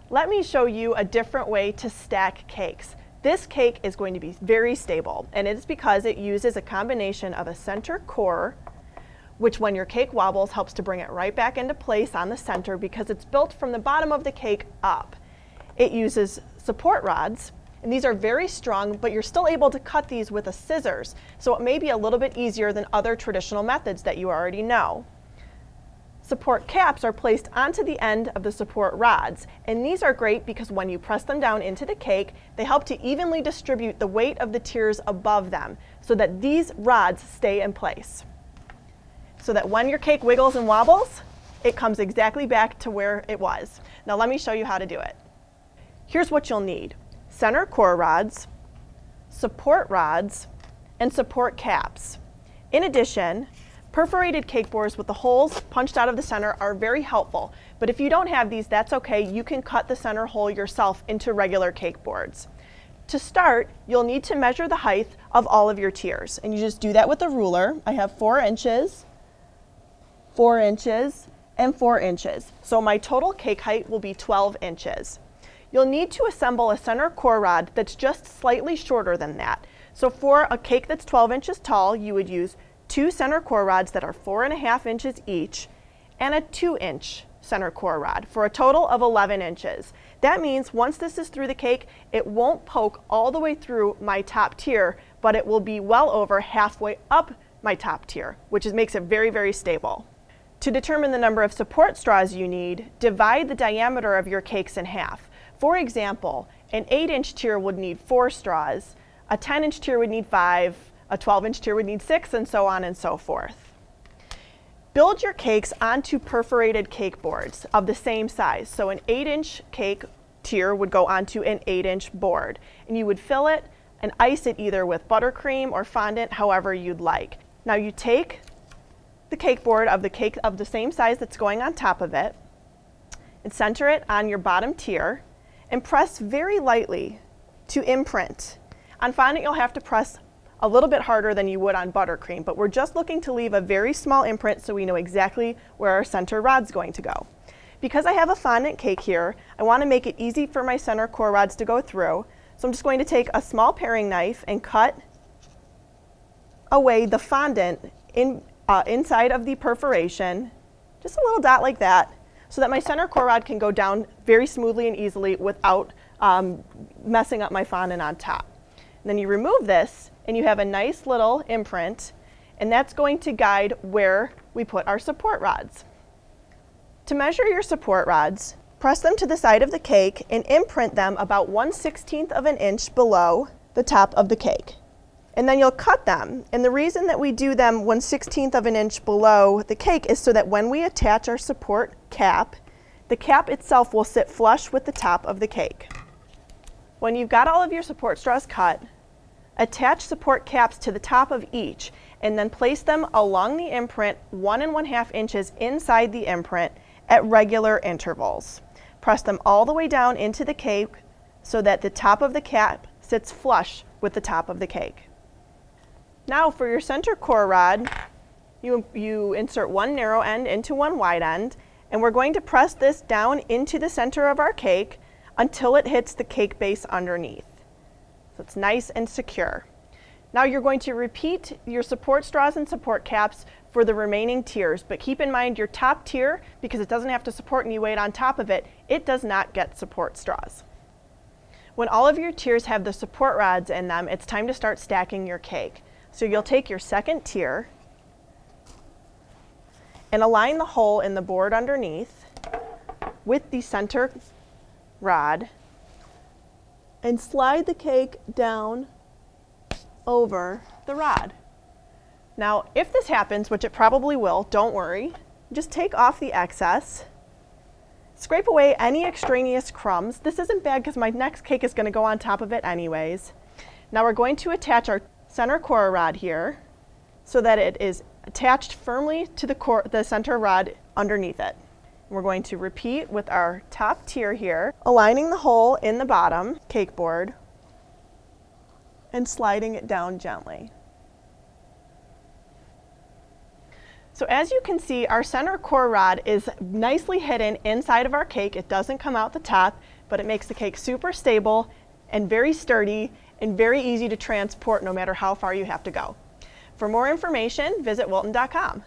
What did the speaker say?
Let me show you a different way to stack cakes. This cake is going to be very stable, and it's because it uses a combination of a center core, which when your cake wobbles helps to bring it right back into place on the center because it's built from the bottom of the cake up. It uses support rods, and these are very strong, but you're still able to cut these with a scissors, so it may be a little bit easier than other traditional methods that you already know. Support caps are placed onto the end of the support rods, and these are great because when you press them down into the cake, they help to evenly distribute the weight of the tiers above them so that these rods stay in place. So that when your cake wiggles and wobbles, it comes exactly back to where it was. Now let me show you how to do it. Here's what you'll need: center core rods, support rods, and support caps. In addition, perforated cake boards with the holes punched out of the center are very helpful, but if you don't have these, that's okay. You can cut the center hole yourself into regular cake boards. To start, you'll need to measure the height of all of your tiers, and you just do that with a ruler. I have 4 inches, 4 inches, and 4 inches. So my total cake height will be 12 inches. You'll need to assemble a center core rod that's just slightly shorter than that. So for a cake that's 12 inches tall, you would use 2 center core rods that are 4.5 inches each, and a 2-inch center core rod for a total of 11 inches. That means once this is through the cake, it won't poke all the way through my top tier, but it will be well over halfway up my top tier, which makes it very, very stable. To determine the number of support straws you need, divide the diameter of your cakes in half. For example, an 8-inch tier would need 4 straws, a 10-inch tier would need 5, a 12-inch tier would need 6, and so on and so forth. Build your cakes onto perforated cake boards of the same size. So an 8-inch cake tier would go onto an 8-inch board, and you would fill it and ice it either with buttercream or fondant, however you'd like. Now you take the cake board of the cake of the same size that's going on top of it and center it on your bottom tier and press very lightly to imprint. On fondant, you'll have to press a little bit harder than you would on buttercream, but we're just looking to leave a very small imprint so we know exactly where our center rod's going to go. Because I have a fondant cake here, I want to make it easy for my center core rods to go through, so I'm just going to take a small paring knife and cut away the fondant inside of the perforation, just a little dot like that, so that my center core rod can go down very smoothly and easily without messing up my fondant on top. And then you remove this, and you have a nice little imprint, and that's going to guide where we put our support rods. To measure your support rods, press them to the side of the cake and imprint them about 1/16 of an inch below the top of the cake. And then you'll cut them, and the reason that we do them 1/16 of an inch below the cake is so that when we attach our support cap, the cap itself will sit flush with the top of the cake. When you've got all of your support straws cut, attach support caps to the top of each and then place them along the imprint 1 1/2 inches inside the imprint at regular intervals. Press them all the way down into the cake so that the top of the cap sits flush with the top of the cake. Now for your center core rod, you insert one narrow end into one wide end, and we're going to press this down into the center of our cake until it hits the cake base underneath. So it's nice and secure. Now you're going to repeat your support straws and support caps for the remaining tiers, but keep in mind your top tier, because it doesn't have to support any weight on top of it, it does not get support straws. When all of your tiers have the support rods in them, it's time to start stacking your cake. So you'll take your second tier and align the hole in the board underneath with the center rod and slide the cake down over the rod. Now, if this happens, which it probably will, don't worry, just take off the excess, scrape away any extraneous crumbs. This isn't bad because my next cake is going to go on top of it anyways. Now we're going to attach our center core rod here so that it is attached firmly to the center rod underneath it. We're going to repeat with our top tier here, aligning the hole in the bottom cake board and sliding it down gently. So as you can see, our center core rod is nicely hidden inside of our cake. It doesn't come out the top, but it makes the cake super stable and very sturdy and very easy to transport no matter how far you have to go. For more information, visit wilton.com.